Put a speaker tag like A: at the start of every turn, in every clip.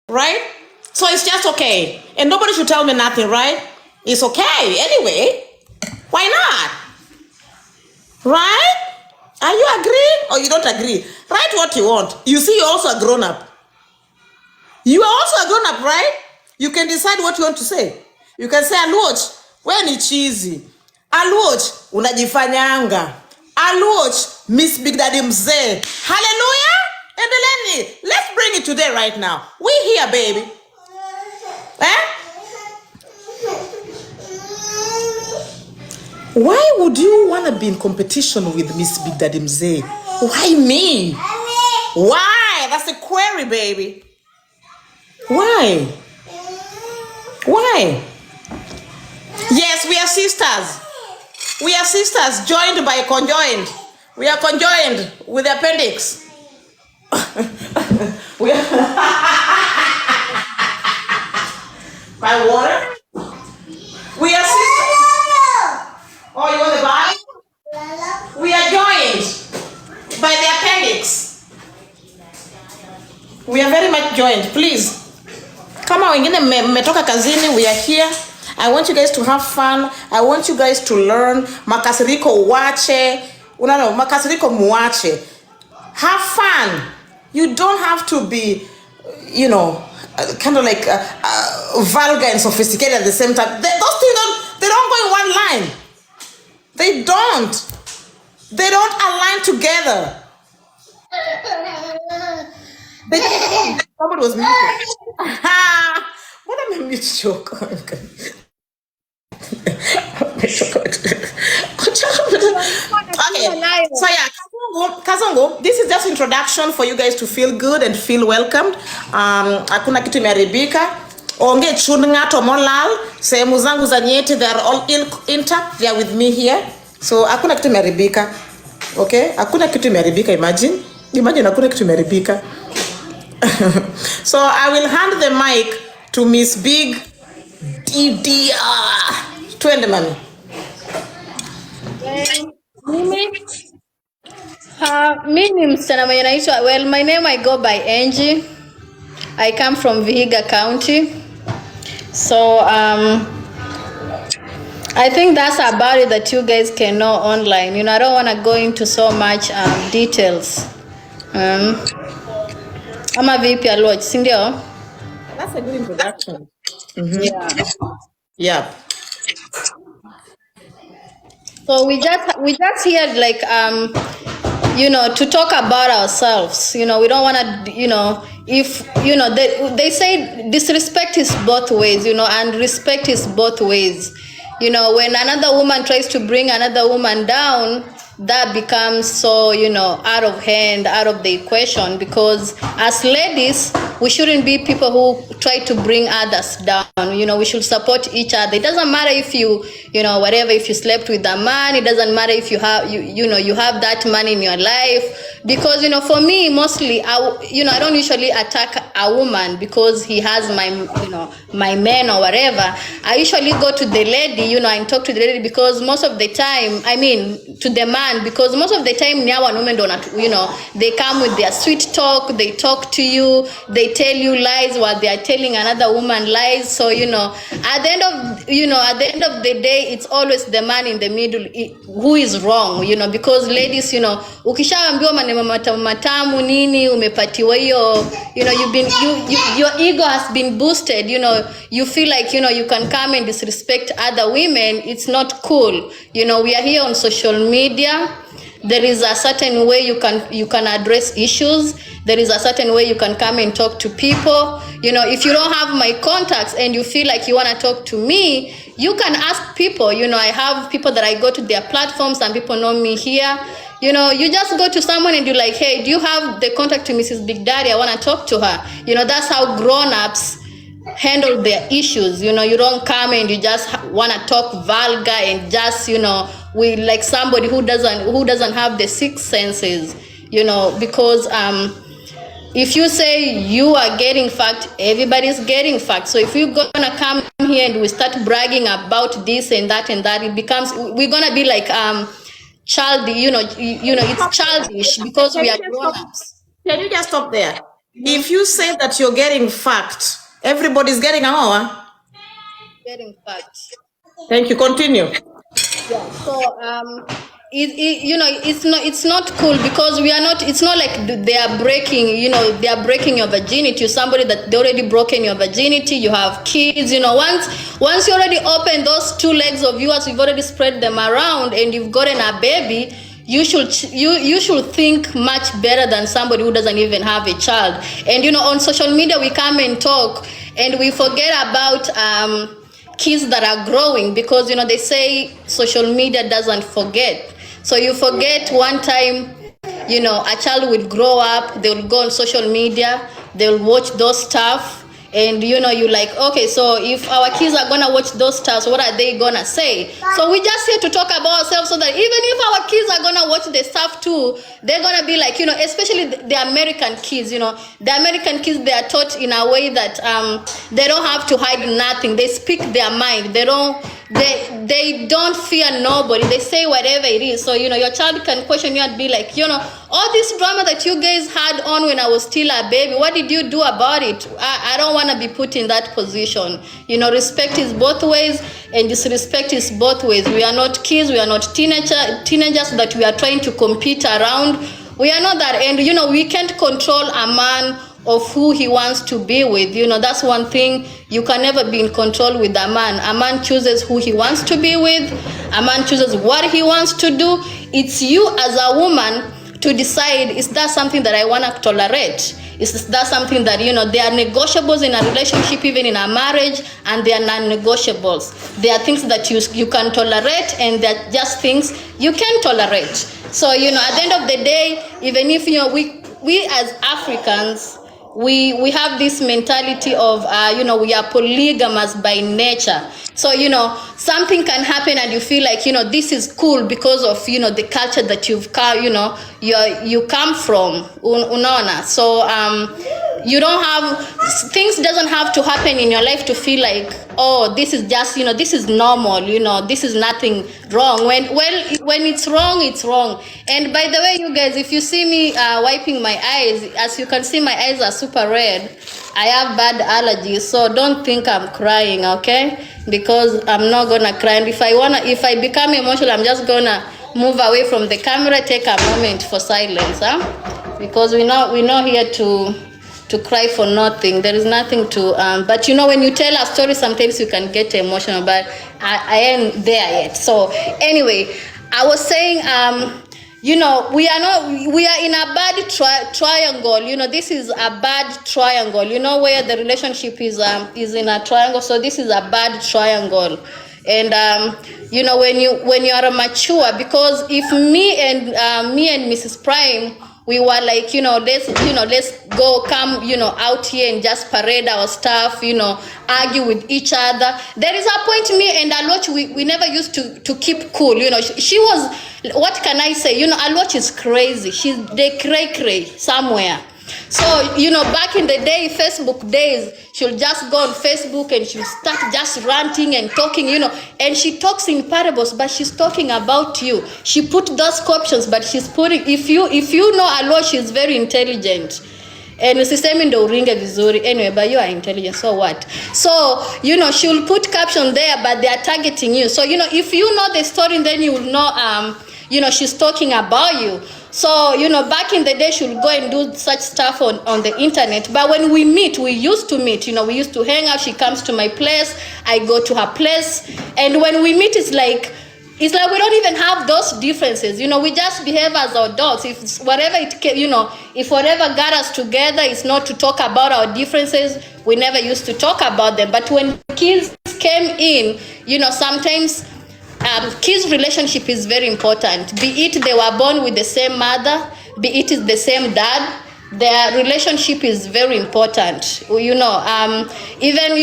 A: right? So it's just okay. And nobody should tell me nothing, right? It's okay anyway. Why not? Right? Are you agree or you don't agree? Write what you want. You see, you're also a grown up. You are also a grown up, right? You can decide what you want to say. You can say, Aluoch, wewe ni cheesy. Aluoch, unajifanyanga. Aluoch, Miss Big Daddy mzee. Hallelujah. And Eleni, let's bring it today right now. We here, baby. Eh? Why would you want to be in competition with Miss Big Daddy mzee? Why me? Why? That's a query, baby. Why? Why? Yes, we are sisters. We are sisters joined by conjoined. We are conjoined with the appendix. We are by water. We are sisters. Oh, you want the Bible? We are joined by the appendix. We are very much joined. Please. Kama wengine mmetoka kazini, we are here. I want you guys to have fun. I want you guys to learn. Makasiriko uwache. Unaona, makasiriko muwache. Have fun. You don't have to be, you know, kind of like vulgar and sophisticated at the same time. Those things they don't go in one line. They don't. They don't align together. Somebody was muted. What am I mute joke? Okay, so yeah, Kazungu, this is just introduction for you guys to feel good and feel welcomed. Hakuna kitu imeharibika. Onge chungato molal, sehemu zangu za nyeti, they are all intact. They are with me here. So hakuna kitu imeharibika. Okay? Hakuna kitu imeharibika, imagine. Imagine hakuna kitu imeharibika. So I will hand the mic to Miss Big Didia. Twende mami.
B: Mimi msichana mwenye naitwa, well, my name I go by Angie. I come from Vihiga County. So I think that's about it that you guys can know online. You know, I don't want to go into so much details. Ama vipi Aluoch, si ndio?
A: That's a good introduction.
B: Yeah.
A: Yeah.
B: So we just here like you know, to talk about ourselves. You know, we don't want to, you know, if, you know, they say disrespect is both ways, you know, and respect is both ways. You know, when another woman tries to bring another woman down, that becomes so, you know, out of hand, out of the equation, because as ladies, we shouldn't be people who try to bring others down. You know, we should support each other. It doesn't matter if you know, whatever, if you slept with a man, it doesn't matter if you have, you know, you have that man in your life. Because, you know, for me, mostly, I don't usually attack a woman because he has my, you know, my man or whatever. I usually go to the lady, you know, and talk to the lady, because most of the time, I mean, to the man, because most of the time, Nyawa women don't, you know, they come with their sweet talk, they talk to you, they tell you lies while they are telling another woman lies. So, you know, at the end of the day, it's always the man in the middle who is wrong, you know, because ladies, you know, ukishaambiwa maneno matamu nini, umepatiwa hiyo, you know, your ego has been boosted, you know, you feel like, you know, you can come and disrespect other women. It's not cool. You know, we are here on social media. There is a certain way you can address issues. There is a certain way you can come and talk to people. You know, if you don't have my contacts and you feel like you want to talk to me, you can ask people. You know, I have people that I go to their platforms, and people know me here. You know, you just go to someone and you're like, hey, do you have the contact to Mrs. Big Daddy? I want to talk to her. You know, that's how grown-ups handle their issues. You know, you don't come and you just want to talk vulgar and just, you know, we like somebody who doesn't have the sixth senses, you know, because if you say you are getting fucked, everybody's getting fucked. So if you're gonna come here and we start bragging about this and that, it becomes, we're gonna be like child, you know, it's childish because we are grown-ups.
A: Can you just stop there? If you say that you're getting fucked, everybody's getting a hoa.
B: Getting fat.
A: Thank you. Continue.
B: Yeah. So it's not cool because we are not. It's not like they are breaking. They are breaking your virginity. You're somebody that they already broken your virginity. You have kids. Once you already open those two legs of yours, you've already spread them around, and you've gotten a baby. You should think much better than somebody who doesn't even have a child. And on social media we come and talk, and we forget about kids that are growing, because they say social media doesn't forget. So you forget one time, a child will grow up, they will go on social media, they'll watch those stuff, and you're like, okay, so if our kids are gonna watch those stuff, what are they gonna say? So we just here to talk about ourselves, so that even if our kids are gonna watch the stuff too, they're gonna be like, especially the American kids. The American kids, they are taught in a way that they don't have to hide nothing. They speak their mind. They don't fear nobody. They say whatever it is. So your child can question you and be like, all this drama that you guys had on when I was still a baby, what did you do about it? I don't want to be put in that position. Respect is both ways, and disrespect is both ways. We are not kids, we are not teenagers that we are trying to compete around. We are not that. And we can't control a man of who he wants to be with. That's one thing. You can never be in control with a man. A man chooses who he wants to be with. A man chooses what he wants to do. It's you as a woman to decide, is that something that I want to tolerate? Is that something that, there are negotiables in a relationship, even in a marriage, and there are non-negotiables. There are things that you can tolerate, and there are just things you can't tolerate. So, at the end of the day, even if, we as Africans, we have this mentality of we are polygamous by nature. So something can happen and you feel like this is cool because of the culture that you come from, unaona. So you don't have, things doesn't have to happen in your life to feel like, oh, this is just this is normal, this is nothing wrong. When it's wrong, it's wrong. And by the way, you guys, if you see me wiping my eyes, as you can see, my eyes are super red. I have bad allergies, so don't think I'm crying, okay? Because I'm not gonna cry. And if I become emotional, I'm just gonna move away from the camera, take a moment for silence, huh? Because we're not here to cry for nothing. There is nothing to but when you tell a story, sometimes you can get emotional, but I ain't there yet. So anyway, I was saying we are in a bad triangle. This is a bad triangle, where the relationship is in a triangle. So this is a bad triangle. And when you are mature, because if me and Mrs. Prime, we were like, let's go come, out here and just parade our stuff, argue with each other. There is a point, me and Aluoch, we never used to keep cool. She was, what can I say? Aluoch is crazy. They cray somewhere. So, back in the day, Facebook days, she'll just go on Facebook and she'll start just ranting and talking, and she talks in parables, but she's talking about you. She put those captions, but she's putting, if you know Aluoch, she's very intelligent. And sisemi ndo uringe vizuri. Anyway, but you are intelligent, so what? So, she'll put caption there, but they are targeting you. So, if you know the story, then you will know, she's talking about you. So, back in the day, she would go and do such stuff on the internet. But when we meet, we used to meet, we used to hang out. She comes to my place, I go to her place. And when we meet, it's like we don't even have those differences. We just behave as adults. If whatever got us together is not to talk about our differences, we never used to talk about them. But when kids came in, sometimes kids' relationship is very important. Be it they were born with the same mother, be it is the same dad, their relationship is very important. Even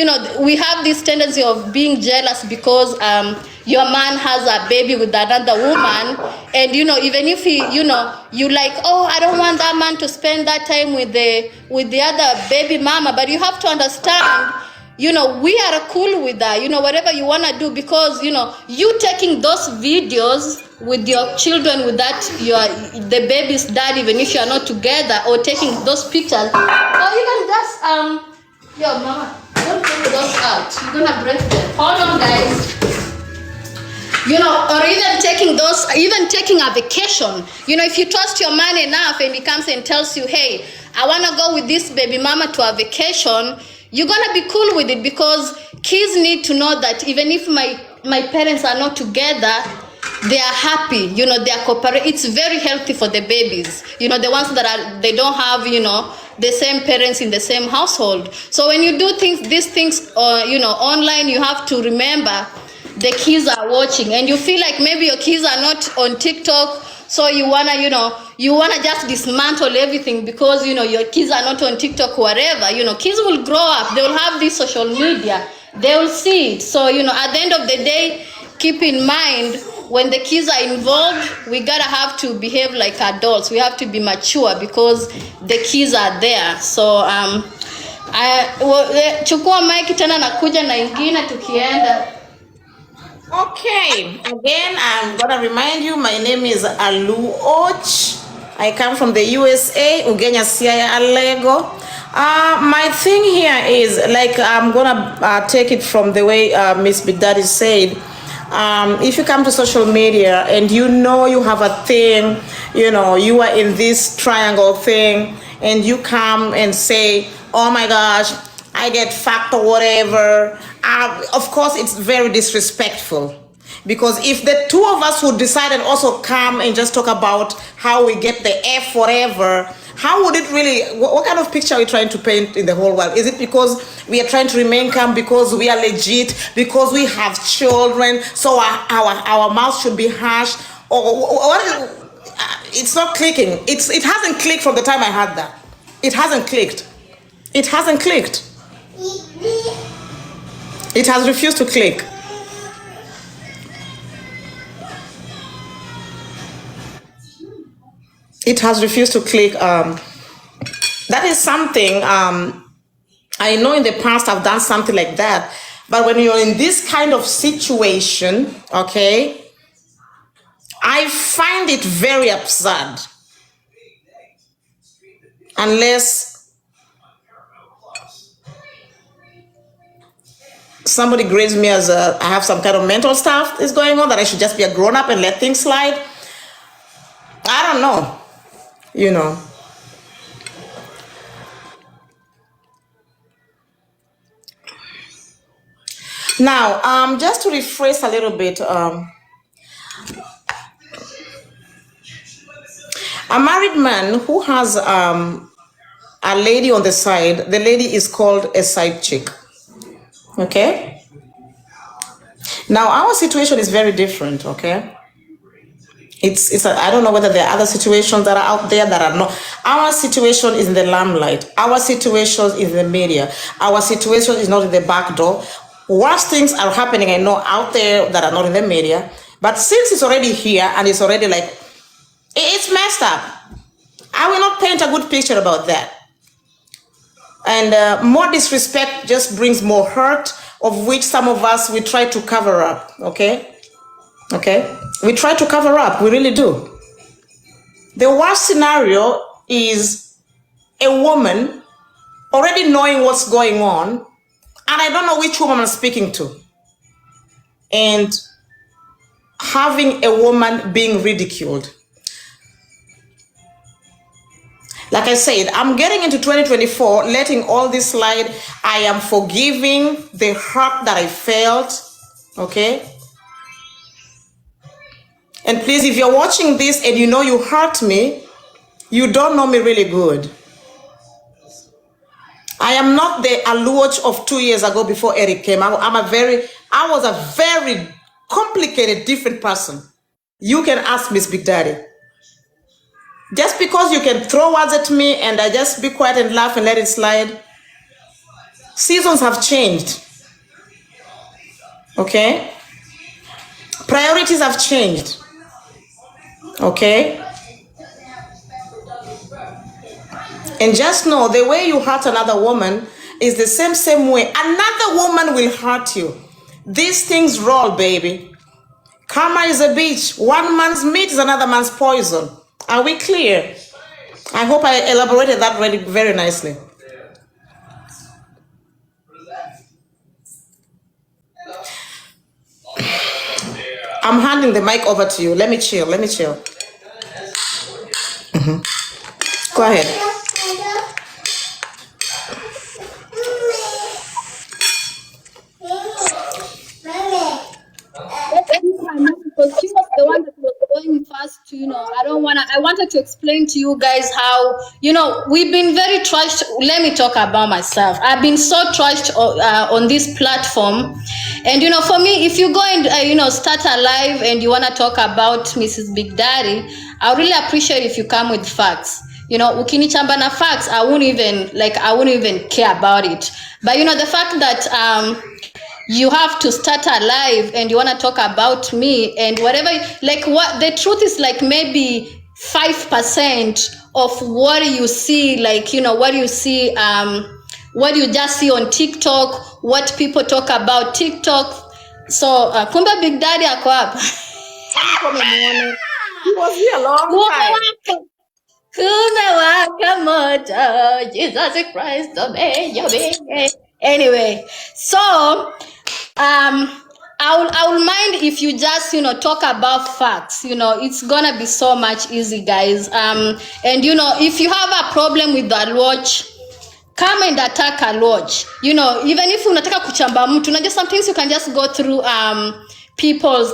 B: we have this tendency of being jealous because your man has a baby with another woman, and even if he, you like, oh, I don't want that man to spend that time with the other baby mama, but you have to understand, we are cool with that, whatever you want to do, because you taking those videos with your children, with that the baby's dad, even if you are not together, or taking those pictures, or even just yo mama, don't bring those out. You're gonna break them. Hold on, guys. You know, or even taking a vacation. You know, if you trust your man enough and he comes and tells you, hey, I want to go with this baby mama to a vacation, you're going to be cool with it, because kids need to know that even if my parents are not together, they are happy, you know, they are cooperating. It's very healthy for the babies, you know, the ones that they don't have, you know, the same parents in the same household. So when you do these things, you know, online, you have to remember the kids are watching, and you feel like maybe your kids are not on TikTok, so you wanna just dismantle everything because, you know, your kids are not on TikTok, whatever. You know, kids will grow up, they will have this social media, they will see it. So, you know, at the end of the day, keep in mind, when the kids are involved, we gotta have to behave like adults. We have to be mature because the kids are there. So chukua mic tena nakuja na ingine tukienda.
A: Okay, again, I'm gonna remind you, my name is Aluoch. I come from the USA, Ugenya Siaya Alego. My thing here is, like, I'm gonna take it from the way Miss Big Daddy said. If you come to social media and you know you have a thing, you know, you are in this triangle thing, and you come and say, oh my gosh, I get fucked or whatever. Of course, it's very disrespectful, because if the two of us would decide and also come and just talk about how we get the F whatever, how would it really, what kind of picture are we trying to paint in the whole world? Is it because we are trying to remain calm, because we are legit, because we have children, so our mouth should be harsh? Or what? It's not clicking. It hasn't clicked from the time I had that. It hasn't clicked. It hasn't clicked. It has refused to click. It has refused to click. That is something, I know in the past I've done something like that, but when you're in this kind of situation, okay, I find it very absurd. Unless somebody grades me as I have some kind of mental stuff is going on, that I should just be a grown up and let things slide. I don't know, you know. Now, just to rephrase a little bit, a married man who has a lady on the side, the lady is called a side chick. Okay? Now, our situation is very different, okay? I don't know whether there are other situations that are out there that are not. Our situation is in the limelight. Our situation is in the media. Our situation is not in the back door. Worse things are happening, I know, out there that are not in the media. But since it's already here and it's already like, it's messed up. I will not paint a good picture about that. And more disrespect just brings more hurt, of which some of us, we try to cover up, okay? Okay? We try to cover up, we really do. The worst scenario is a woman already knowing what's going on, and I don't know which woman I'm speaking to, and having a woman being ridiculed. Like I said, I'm getting into 2024, letting all this slide. I am forgiving the hurt that I felt, okay? And please, if you're watching this and you know you hurt me, you don't know me really good. I am not the Aluoch of 2 years ago before Eric came. I was a very complicated, different person. You can ask Miss Big Daddy. Just because you can throw words at me and I just be quiet and laugh and let it slide, seasons have changed, okay? Priorities have changed, okay? And just know, the way you hurt another woman is the same way another woman will hurt you. These things roll, baby. Karma is a bitch. One man's meat is another man's poison. Are we clear? I hope I elaborated that very, very nicely. I'm handing the mic over to you. Let me chill. Go ahead.
B: Because she was the one that was going first, I wanted to explain to you guys how, we've been very trashed. Let me talk about myself. I've been so trashed on this platform. And, for me, if you go and, start a live and you want to talk about Mrs. Big Daddy, I really appreciate if you come with facts. Ukinichamba na facts, I wouldn't even care about it. But, the fact that, you have to start a live and you want to talk about me and whatever, what the truth is, maybe 5% of what you see, what you just see on TikTok, what people talk about TikTok. So kumbe Big Daddy ako hapa.
A: He was here a long time.
B: Kumbe waka moto, Jesus Christ, obey your baby. Anyway, so I will mind if you just talk about facts. It's gonna be so much easy, guys. And if you have a problem with the Aluoch, come and attack Aluoch. Even if unataka kuchamba mtu, sometimes you can just go through people's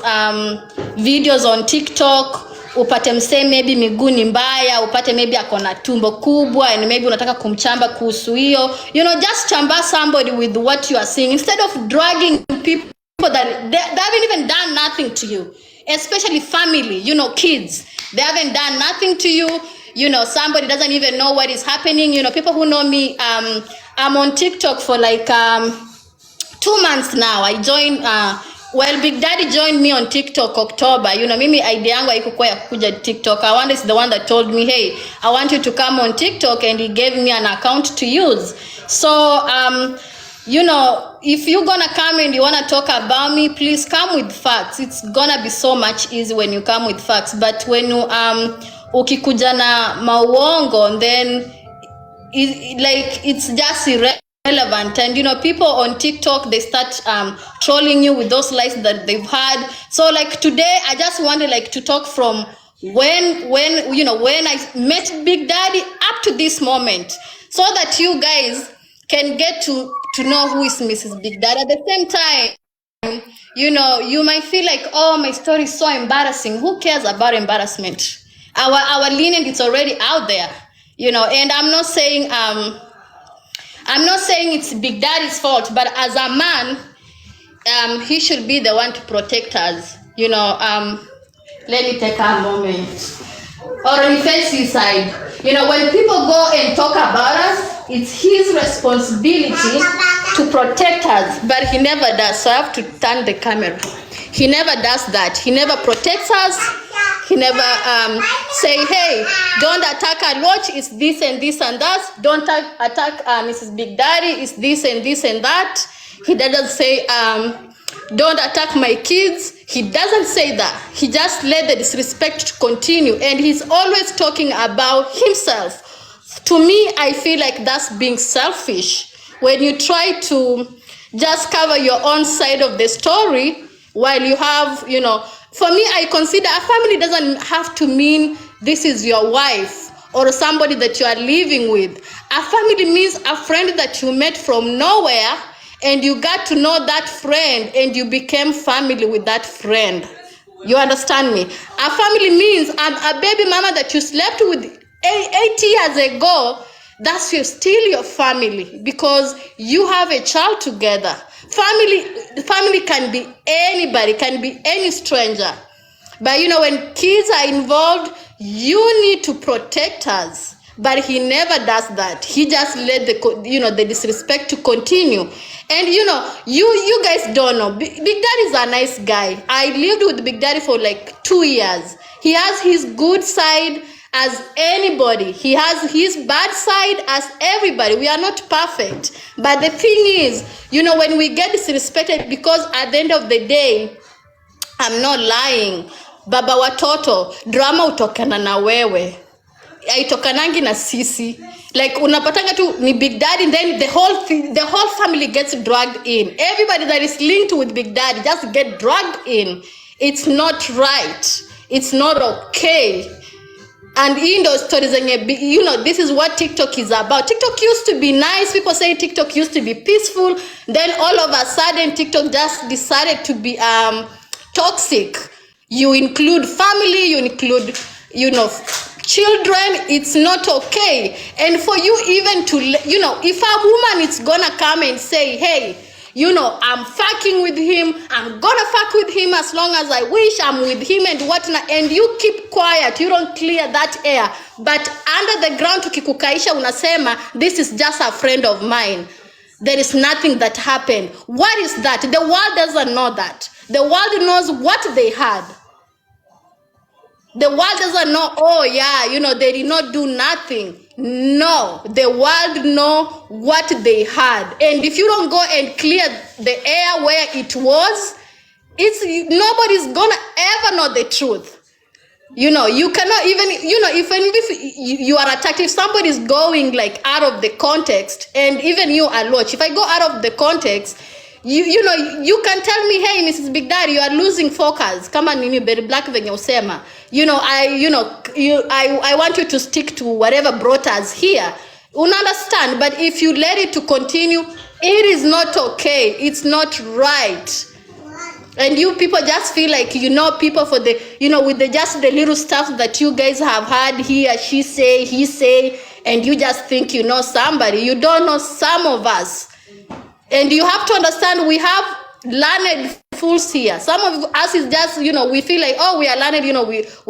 B: videos on TikTok. Upate msee maybe miguu ni mbaya, upate maybe akona tumbo kubwa, and maybe unataka kumchamba kuhusu hiyo. Just chamba somebody with what you are seeing instead of dragging people that they haven't even done nothing to you, especially family, kids. They haven't done nothing to you. Somebody doesn't even know what is happening. People who know me, I'm on TikTok for 2 months now. I joined Big Daddy joined me on TikTok October. Mimi idea yangu haikuwa ya kuja TikTok. I wonder is the one that told me, hey, I want you to come on TikTok, and he gave me an account to use. So, if you're gonna come and you wanna talk about me, please come with facts. It's gonna be so much easy when you come with facts. But when you ukikuja na mauongo, then it's just irrelevant. And people on TikTok, they start trolling you with those lies that they've had. So today I just wanted to talk from when I met Big Daddy up to this moment, so that you guys can get to know who is Mrs. Big Daddy. At the same time, you might feel like, oh, my story is so embarrassing. Who cares about embarrassment? Our lineage is already out there, and I'm not saying it's Big Daddy's fault, but as a man, he should be the one to protect us. Let me take a moment. Or on the fancy side, when people go and talk about us, it's his responsibility to protect us, but he never does. So I have to turn the camera. He never does that. He never protects us. He never say, hey, don't attack Aluoch, it's this and this and that. Don't attack Mrs. Big Daddy, it's this and this and that. He doesn't say, don't attack my kids. He doesn't say that. He just let the disrespect continue. And he's always talking about himself. To me, I feel like that's being selfish. When you try to just cover your own side of the story, while you have, for me, I consider a family doesn't have to mean this is your wife or somebody that you are living with. A family means a friend that you met from nowhere, and you got to know that friend and you became family with that friend. You understand me? A family means a baby mama that you slept with 8 years ago, that's still your family because you have a child together. Family can be anybody, can be any stranger. But when kids are involved, you need to protect us. But he never does that. He just let the disrespect to continue. And you guys don't know. Big Daddy is a nice guy. I lived with Big Daddy for 2 years. He has his good side as anybody. He has his bad side as everybody. We are not perfect. But the thing is, when we get disrespected, because at the end of the day, I'm not lying. Baba watoto, drama utokana na wewe. Haitokanangi na sisi. Like unapatanga tu ni Big Daddy, and then the whole family gets dragged in. Everybody that is linked with Big Daddy just get dragged in. It's not right. It's not okay. And in those stories, this is what TikTok is about. TikTok used to be nice. People say TikTok used to be peaceful. Then all of a sudden, TikTok just decided to be toxic. You include family, you include, children. It's not okay. And for you even to, if a woman is gonna come and say, hey, I'm fucking with him, I'm gonna fuck with him as long as I wish, I'm with him and whatnot, and you keep quiet, you don't clear that air, but under the ground tukikukaisha unasema, this is just a friend of mine. There is nothing that happened. What is that? The world doesn't know that. The world knows what they had. The world doesn't know, oh yeah, they did not do nothing. No, the world know what they had. And if you don't go and clear the air where it was, nobody's gonna ever know the truth. You cannot even, if you are attacked, if somebody's going like out of the context, and even you, Aluoch, if I go out of the context, you can tell me, hey, Mrs. Big Daddy, you are losing focus. Kama nini very black venye usema. I want you to stick to whatever brought us here. Understand? But if you let it to continue, it is not okay. It's not right. And you people just feel like people for the with just the little stuff that you guys have had here, she say, he say, and you just think somebody. You don't know some of us. And you have to understand, we have learned fools here. Some of us is just, we feel like, oh, we are learned, we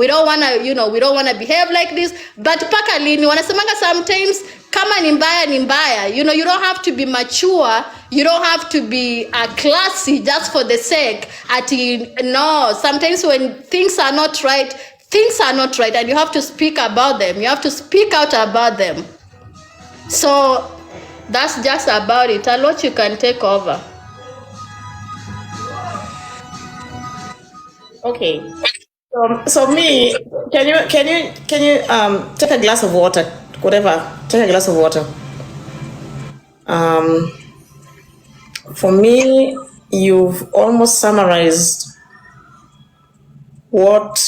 B: don't wanna, we don't wanna behave like this. But paka lini, wanasemanga sometimes, kama ni mbaya, you don't have to be mature, you don't have to be classy just for the sake. No, sometimes when things are not right, and you have to speak about them. You have to speak out about them. So that's just about it. Aluoch, you can take over.
A: Okay. So me, can you take a glass of water, whatever. Take a glass of water. For me, you've almost summarized what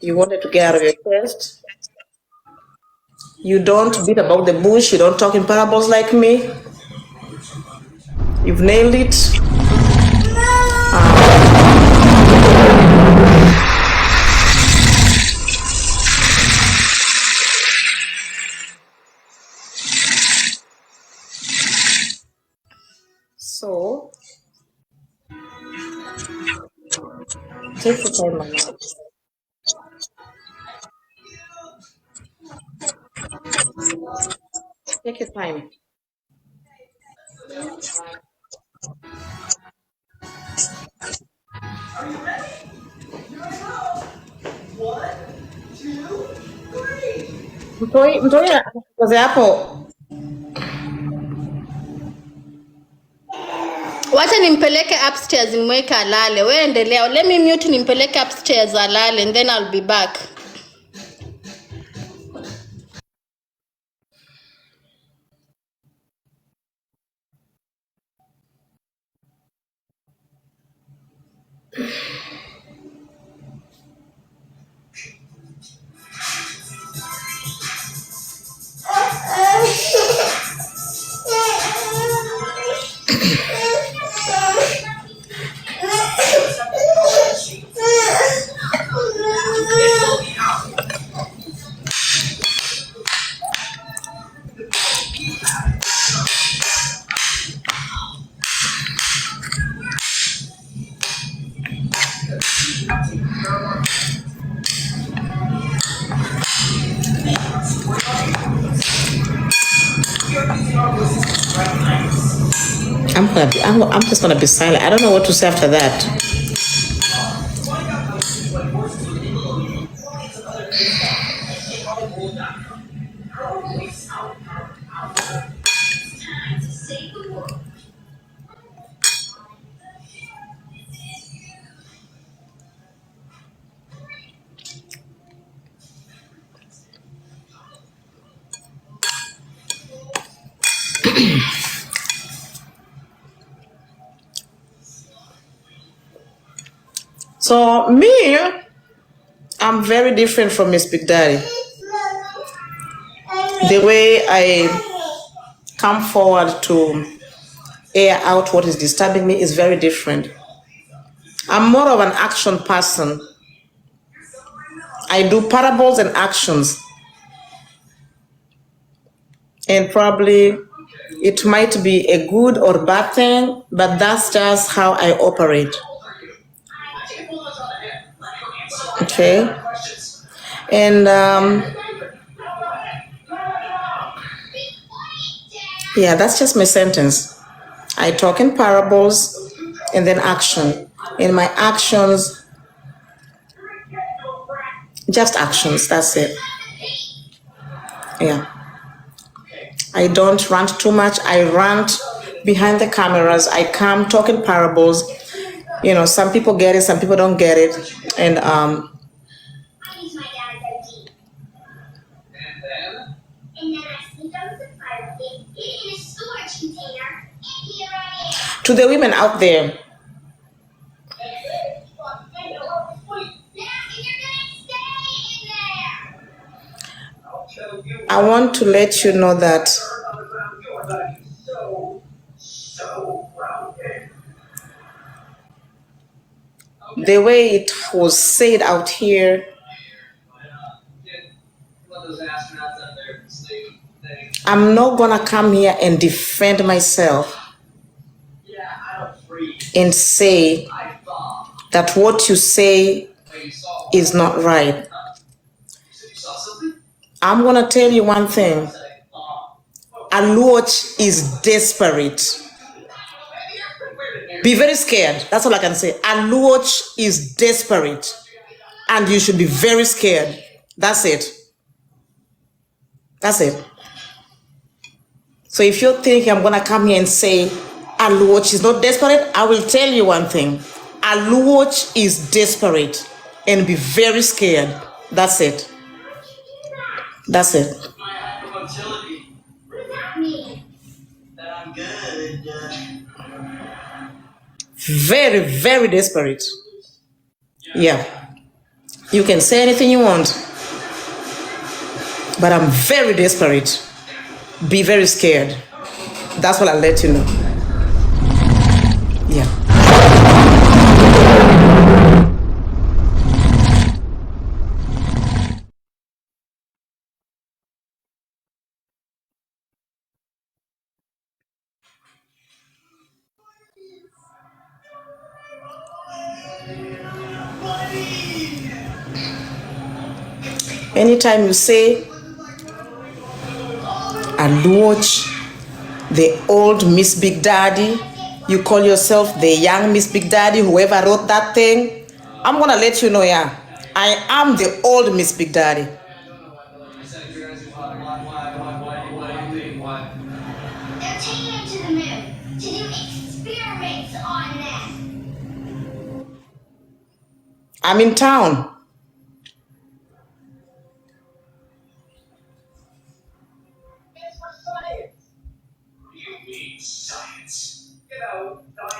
A: you wanted to get out of your chest. You don't beat about the bush. You don't talk in parables like me. You've nailed it. So, take your time, my love. Take your time. Mtoi kazi hapo.
B: Wacha nimpeleke upstairs nimweke alale. Wewe endelea. Let me mute nimpeleke upstairs alale, and then I'll be back.
A: I'm just gonna be silent. I don't know what to say after that. So me, I'm very different from Miss Big Daddy. The way I come forward to air out what is disturbing me is very different. I'm more of an action person. I do parables and actions. And probably it might be a good or bad thing, but that's just how I operate. Okay? And yeah, that's just my sentence. I talk in parables and then action. In my actions, just actions, that's it. Yeah. I don't rant too much. I rant behind the cameras. I come talking parables. You know, some people get it, some people don't get it. And to the women out there, I want to let you know that the way it was said out here, I'm not gonna come here and defend myself and say that what you say is not right. I'm gonna tell you one thing. Aluoch is desperate. Be very scared. That's all I can say. Aluoch is desperate. And you should be very scared. That's it. That's it. So if you're thinking I'm gonna come here and say Aluoch is not desperate, I will tell you one thing. Aluoch is desperate and be very scared. That's it. That's it. What does that mean? That I'm good. Very, very desperate. Yeah. You can say anything you want, but I'm very desperate. Be very scared. That's what I'll let you know. Yeah. Anytime you say Aluoch, the old Miss Big Daddy, you call yourself the young Miss Big Daddy, whoever wrote that thing, I'm gonna let you know, yeah, I am the old Miss Big Daddy. They're taking him to the moon to do experiments on them. I'm in town.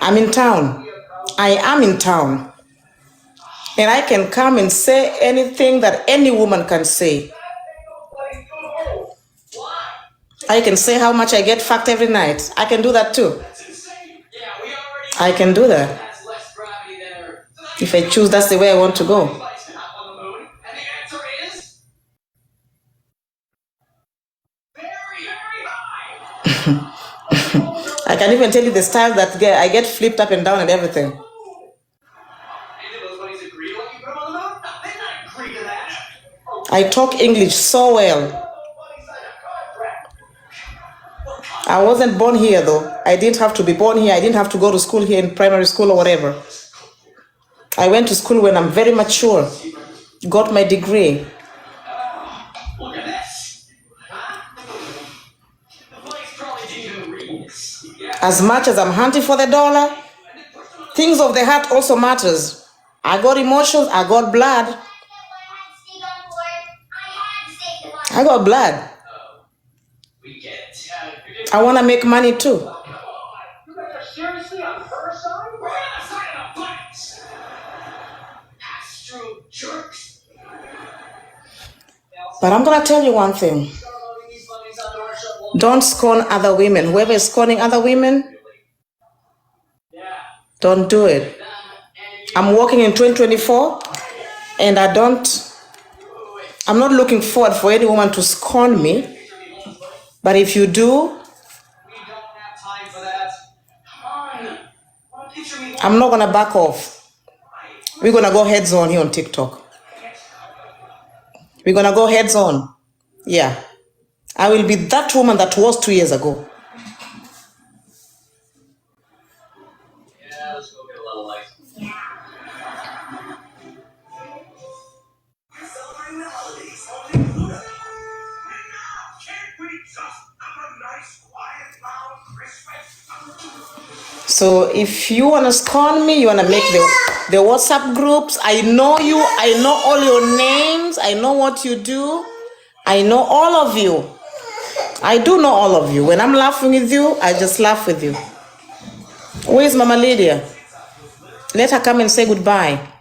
A: I'm in town. I am in town. And I can come and say anything that any woman can say. I can say how much I get fucked every night. I can do that too. I can do that. If I choose, that's the way I want to go. I can even tell you the style that I get flipped up and down and everything. I talk English so well. I wasn't born here though. I didn't have to be born here. I didn't have to go to school here in primary school or whatever. I went to school when I'm very mature. Got my degree. Look at this. As much as I'm hunting for the dollar, things of the heart also matters. I got emotions, I got blood. I got blood. I want to make money too. But I'm gonna tell you one thing. Don't scorn other women. Whoever is scorning other women, don't do it. I'm working in 2024 and I'm not looking forward for any woman to scorn me. But if you do, I'm not gonna back off. We're gonna go heads on here on TikTok. We're gonna go heads on. Yeah. I will be that woman that was 2 years ago. So if you want to scorn me, you want to make the WhatsApp groups. I know you. I know all your names. I know what you do. I know all of you. I do know all of you. When I'm laughing with you, I just laugh with you. Where's Mama Lydia? Let her come and say goodbye.